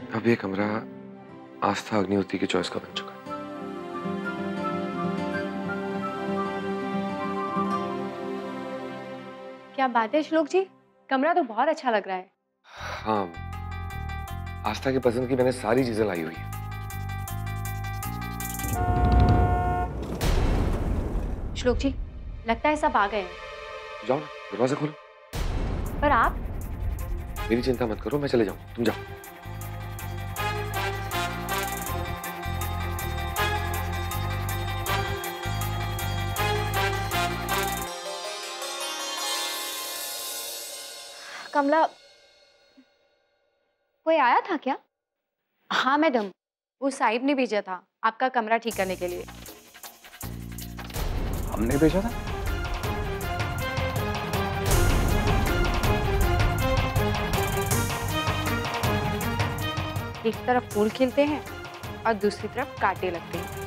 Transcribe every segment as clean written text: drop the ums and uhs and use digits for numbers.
अब ये कमरा आस्था अग्निहोत्री की चॉइस का बन चुका है। क्या बात है श्लोक जी, कमरा तो बहुत अच्छा लग रहा है। हाँ, आस्था की पसंद की मैंने सारी चीजें लाई हुई है। श्लोक जी, लगता है सब आ गए हैं। जाओ ना, दरवाजा खोलो। पर आप? मेरी चिंता मत करो, मैं चले जाऊं, तुम जाओ। कमला, कोई आया था क्या? हाँ मैडम, वो साहिब ने भेजा था आपका कमरा ठीक करने के लिए। हमने भेजा था? एक तरफ फूल खिलते हैं और दूसरी तरफ कांटे लगते हैं।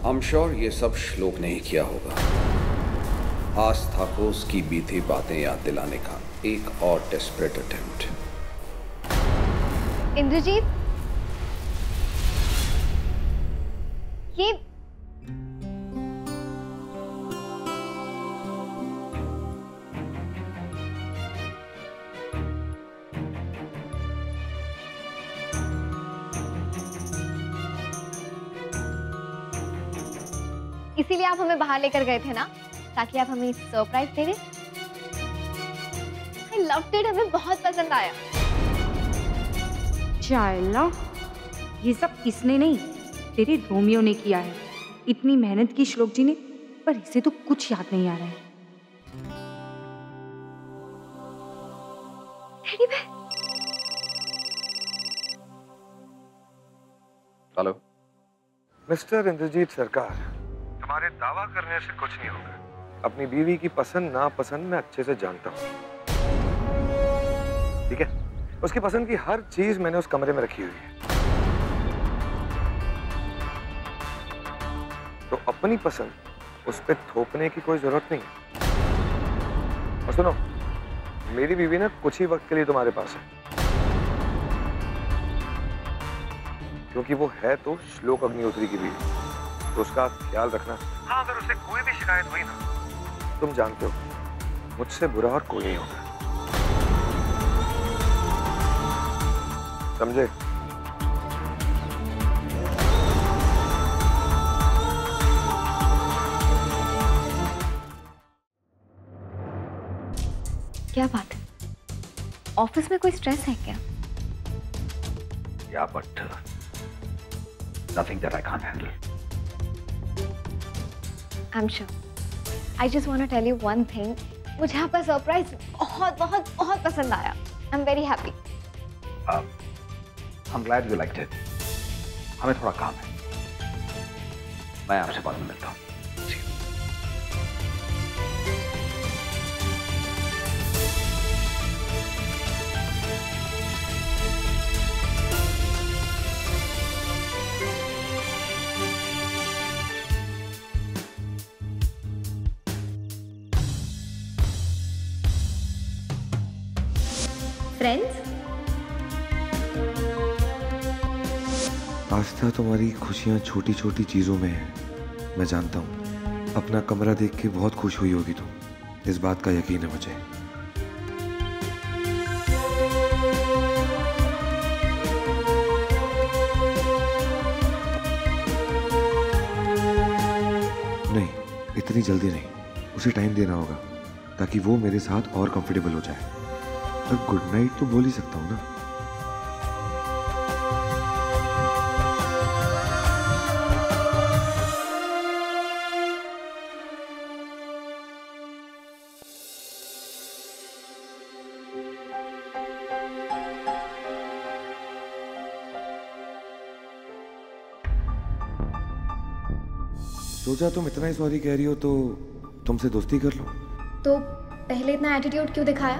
I'm sure ये सब श्लोक ने ही किया होगा। आस्था को उसकी बीती बातें याद दिलाने का एक और डेस्परेट अटेम्प्ट। इंद्रजीत, ये इसीलिए आप हमें बाहर लेकर गए थे ना, ताकि आप हमें सरप्राइज दे दें। I loved it, हमें बहुत पसंद आया। चाइल्ला, ये सब इसने नहीं, तेरे रोमियो ने किया है। इतनी मेहनत की श्लोक जी ने, पर इसे तो कुछ याद नहीं आ रहा है। हेलो मिस्टर इंद्रजीत सरकार, तुम्हारे दावा करने से कुछ नहीं होगा। अपनी बीवी की पसंद नापसंद मैं अच्छे से जानता हूँ, ठीक है? उसकी पसंद की हर चीज मैंने उस कमरे में रखी हुई है। तो अपनी पसंद उस पर थोपने की कोई जरूरत नहीं है। और सुनो, मेरी बीवी ना कुछ ही वक्त के लिए तुम्हारे पास है, क्योंकि वो है तो श्लोक अग्निहोत्री की बीवी, तो उसका ख्याल रखना। हाँ, अगर उसे कोई भी शिकायत हुई ना, तुम जानते हो मुझसे बुरा और कोई नहीं होगा, समझे? क्या बात है, ऑफिस में कोई स्ट्रेस है क्या? Yeah, but nothing that I can't handle. I'm sure. I just want to tell you one thing. मुझे आपका सरप्राइज बहुत बहुत बहुत पसंद आया। I'm very happy. I'm glad you liked it. हमें थोड़ा काम है, मैं आपसे बाद में मिलता हूँ। फ्रेंड्स, आस्था, तुम्हारी खुशियां छोटी छोटी चीजों में है, मैं जानता हूँ। अपना कमरा देख के बहुत खुश हुई होगी तुम, इस बात का यकीन है मुझे। नहीं, इतनी जल्दी नहीं, उसे टाइम देना होगा ताकि वो मेरे साथ और कंफर्टेबल हो जाए। और गुड नाइट तो बोल ही सकता हूँ ना। सोचा तुम इतना ही सॉरी कह रही हो तो तुमसे दोस्ती कर लो। तो पहले इतना एटीट्यूड क्यों दिखाया?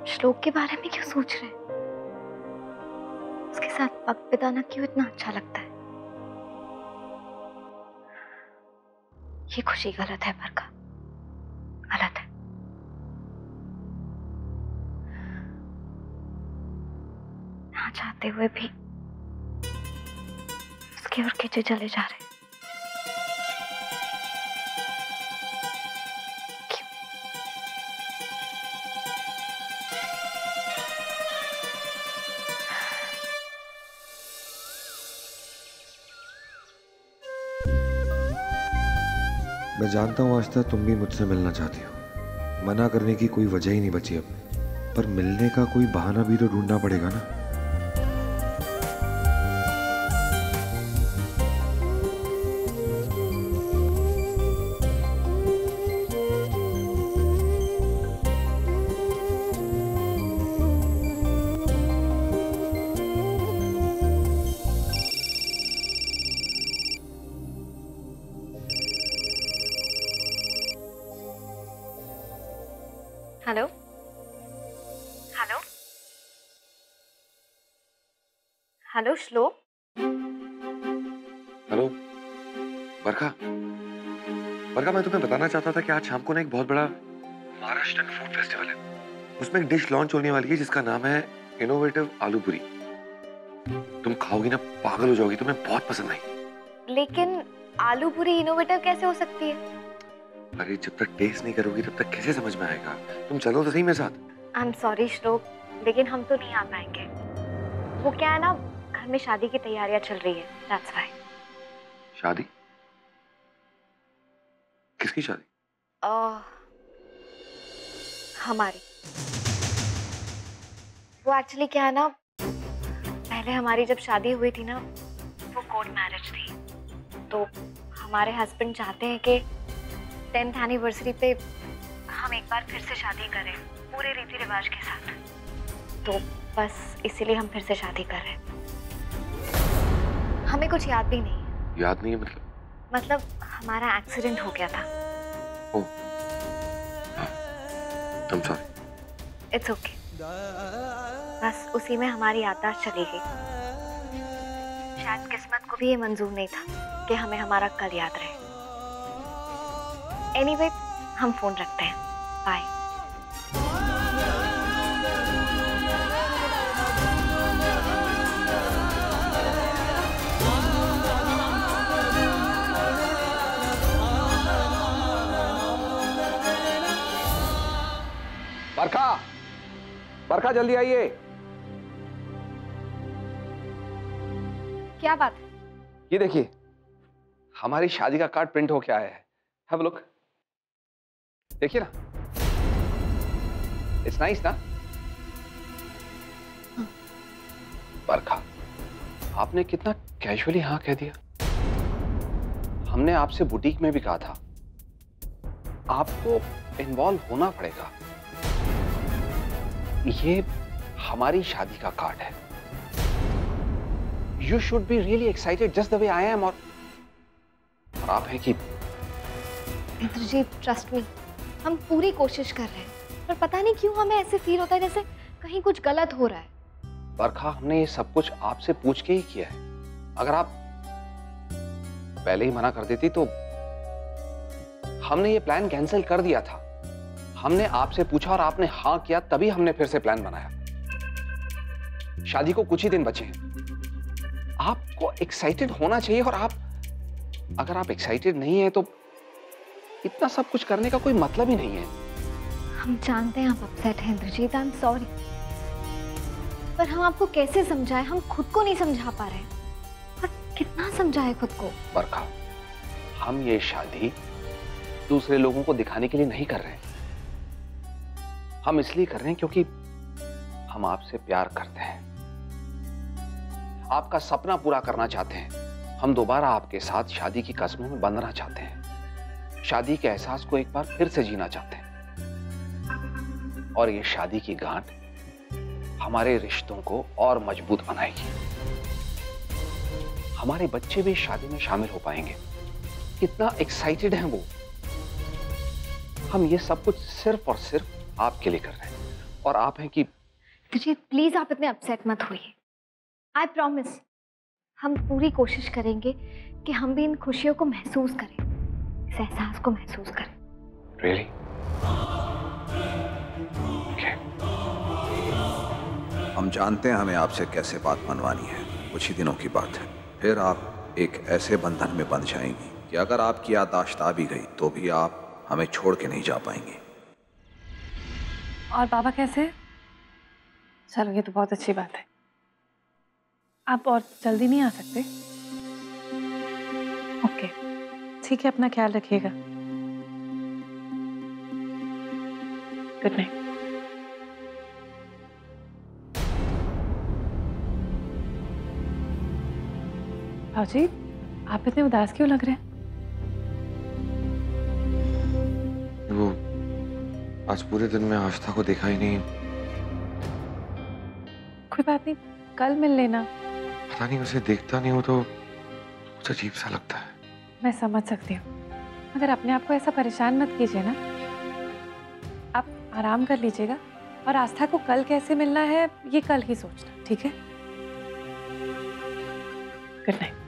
श्लोक के बारे में क्यों सोच रहे हैं? उसके साथ वक्त बिताना क्यों इतना अच्छा लगता है? ये खुशी गलत है बरखा, गलत है। ना चाहते हुए भी उसके और खींचे चले जा रहे हैं। मैं जानता हूँ आज तक तुम भी मुझसे मिलना चाहती हो, मना करने की कोई वजह ही नहीं बची अब, पर मिलने का कोई बहाना भी तो ढूंढना पड़ेगा ना। हेलो हेलो हेलो श्लोक। हेलो बरखा, बरखा मैं तुम्हें बताना चाहता था कि आज शाम को ना एक बहुत बड़ा महाराष्ट्र फूड फेस्टिवल है। उसमें एक डिश लॉन्च होने वाली है जिसका नाम है इनोवेटिव आलू पूरी। तुम खाओगी ना पागल हो जाओगी, तुम्हें बहुत पसंद आई। लेकिन आलू पूरी इनोवेटिव कैसे हो सकती है? अरे जब तक टेस्ट नहीं करोगी तब तक कैसे समझ में आएगा? तुम चलो तो सही मेरे साथ। आई एम सॉरी श्लोक, लेकिन हम तो नहीं आ पाएंगे। वो क्या है ना, घर में शादी की तैयारियां चल रही है, दैट्स व्हाई। शादी? किसकी शादी? हमारी। वो एक्चुअली क्या है ना, पहले हमारी जब शादी हुई थी ना, वो कोर्ट मैरिज थी। तो हमारे हस्बैंड चाहते हैं कि 10th एनिवर्सरी पे हम एक बार फिर से शादी करें, पूरे रीति रिवाज के साथ। तो बस इसीलिए हम फिर से शादी कर रहे हैं। हमें कुछ याद भी नहीं। याद नहीं है मतलब हमारा एक्सीडेंट हो गया था। ओह, I'm sorry। It's okay. बस उसी में हमारी याददाश्त चली गई। शायद किस्मत को भी ये मंजूर नहीं था कि हमें हमारा कल याद रहे। एनीवे, हम फोन रखते हैं, बाय। बरखा, बरखा जल्दी आइए। क्या बात है? ये देखिए, हमारी शादी का कार्ड प्रिंट होके आया है। Have a look. देखिए ना, इट्स नाइस ना? बरखा, आपने कितना कैजुअली हाँ कह दिया। हमने आपसे बुटीक में भी कहा था, आपको इन्वॉल्व होना पड़ेगा। ये हमारी शादी का कार्ड है। You should be really excited just the way I am. और आप है कि इंद्रजीत, ट्रस्ट मी, हम पूरी कोशिश कर रहे हैं, पर पता नहीं क्यों हमें ऐसे फील होता है जैसे कहीं कुछ गलत हो रहा है। बरखा, हमने ये सब कुछ आपसे पूछ के ही किया है। अगर आप पहले ही मना कर देती तो हमने ये प्लान कैंसिल कर दिया था। हमने आपसे पूछा और आपने हाँ किया, तभी हमने फिर से प्लान बनाया। शादी को कुछ ही दिन बचे हैं। आपको एक्साइटेड होना चाहिए, और अगर आप एक्साइटेड नहीं है तो इतना सब कुछ करने का कोई मतलब ही नहीं है। हम जानते हैं आप अपसेट हैं इंद्रजीत, आई एम सॉरी, पर हम आपको कैसे समझाएं? हम खुद को नहीं समझा पा रहे। और कितना समझाएं खुद को? बरखा, हम ये शादी दूसरे लोगों को दिखाने के लिए नहीं कर रहे हैं। हम इसलिए कर रहे हैं क्योंकि हम आपसे प्यार करते हैं, आपका सपना पूरा करना चाहते हैं। हम दोबारा आपके साथ शादी की कस्मों में बंधना चाहते हैं, शादी के एहसास को एक बार फिर से जीना चाहते हैं। और ये शादी की गांठ हमारे रिश्तों को और मजबूत बनाएगी। हमारे बच्चे भी शादी में शामिल हो पाएंगे। कितना एक्साइटेड हैं वो। हम ये सब कुछ सिर्फ और सिर्फ आपके लिए कर रहे हैं। और आप हैं कि तुझे प्लीज आप इतने अपसेट मत होइए। आई प्रॉमिस हम पूरी कोशिश करेंगे कि हम भी इन खुशियों को महसूस करें, इस एहसास को महसूस करें। रियली? हम जानते हैं हमें आपसे कैसे बात मनवानी है। कुछ ही दिनों की बात है, फिर आप एक ऐसे बंधन में बंध जाएंगी कि अगर आपकी याददाश्त आ भी गई तो भी आप हमें छोड़ के नहीं जा पाएंगी। और बाबा कैसे हैं? चलो ये तो बहुत अच्छी बात है। आप और जल्दी नहीं आ सकते? ओके ठीक है, अपना ख्याल रखिएगा। Good night. भाजी आप इतने उदास क्यों लग रहे हैं? वो आज पूरे दिन में आस्था को देखा ही नहीं। कोई बात नहीं, कल मिल लेना। पता नहीं, उसे देखता नहीं हूँ तो मुझे अजीब सा लगता है। मैं समझ सकती हूँ, मगर अपने आप को ऐसा परेशान मत कीजिए ना। आप आराम कर लीजिएगा और आस्था को कल कैसे मिलना है ये कल ही सोचना, ठीक है? Good night.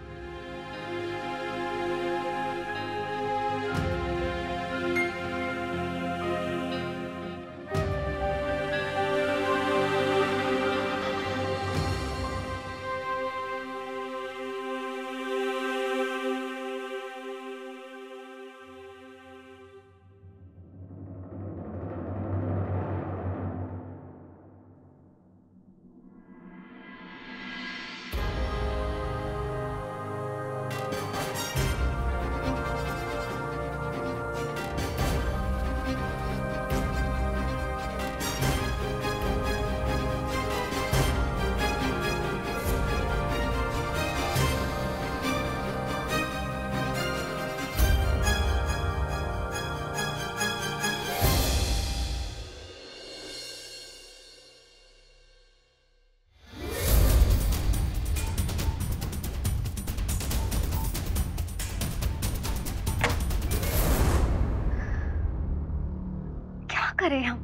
करें हम?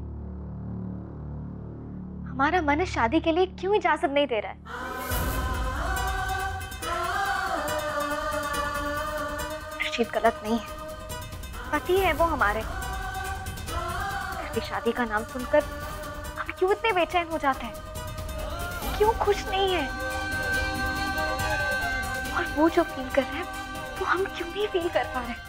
हमारा मन इस शादी के लिए क्यों इजाजत नहीं दे रहा है? रशीद गलत नहीं है, पति है वो हमारे। शादी का नाम सुनकर हम क्यों इतने बेचैन हो जाते हैं? क्यों खुश नहीं है? और वो जो फील कर रहे हैं वो हम क्यों नहीं फील कर पा रहे?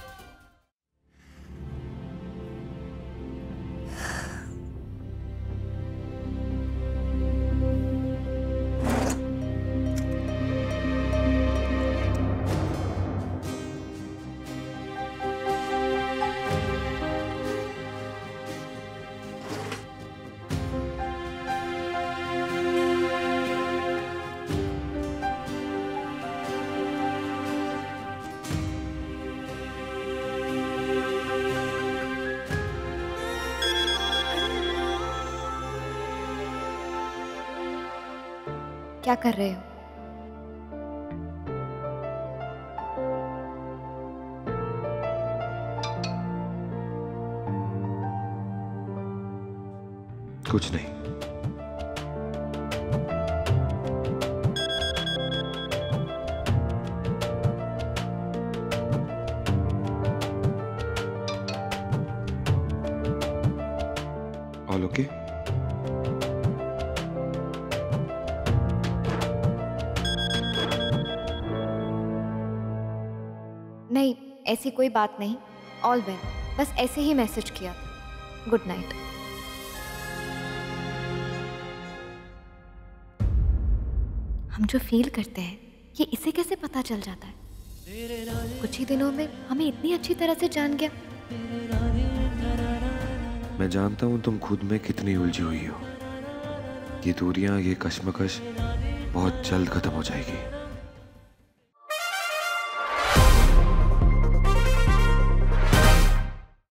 क्या कर रहे हो? कुछ नहीं। All okay? नहीं, ऐसी कोई बात नहीं। ऑल वेल, बस ऐसे ही मैसेज किया। Good night. हम जो फील करते हैं ये इसे कैसे पता चल जाता है? कुछ ही दिनों में हमें इतनी अच्छी तरह से जान गया। मैं जानता हूँ तुम खुद में कितनी उलझी हुई हो। ये दूरियां, ये कश्मकश बहुत जल्द खत्म हो जाएगी।